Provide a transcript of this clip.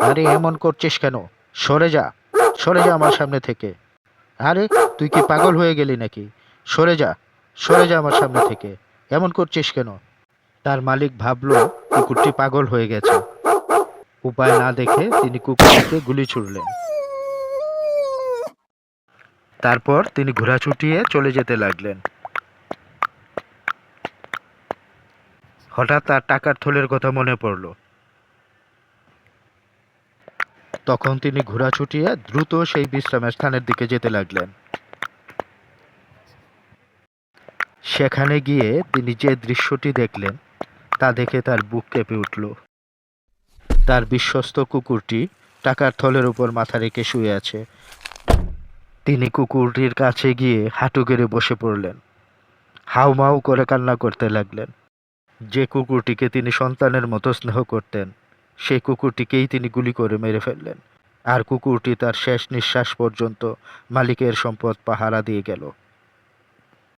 আরে এমন করছিস কেন? সরে যা, সরে যা আমার সামনে থেকে। আরে তুই কি পাগল হয়ে গেলি নাকি? সরে যা, সরে যা আমার সামনে থেকে। এমন করছিস কেন? তার মালিক ভাবলো কুকুরটি পাগল হয়ে গেছে। উপায় না দেখে তিনি কুকুরটিকে গুলি ছুড়লেন। তারপর তিনি ঘোড়া ছুটিয়ে চলে যেতে লাগলেন। হঠাৎ তার টাকার থলের কথা মনে পড়ল। তখন তিনি ঘোড়া ছুটিয়ে দ্রুত সেই বিশ্রামের স্থানের দিকে যেতে লাগলেন। সেখানে গিয়ে তিনি যে দৃশ্যটি দেখলেন তা দেখে তার বুক কেঁপে উঠল। তার বিশ্বস্ত কুকুরটি টাকার থলের উপর মাথা রেখে শুয়ে আছে। তিনি কুকুরটির কাছে গিয়ে হাঁটু গেড়ে বসে পড়লেন। হাউমাউ করে কান্না করতে লাগলেন। যে কুকুরটিকে তিনি সন্তানের মতো স্নেহ করতেন সেই কুকুরটিকেই তিনি গুলি করে মেরে ফেললেন। আর কুকুরটি তার শেষ নিঃশ্বাস পর্যন্ত মালিকের সম্পদ পাহারা দিয়ে গেল।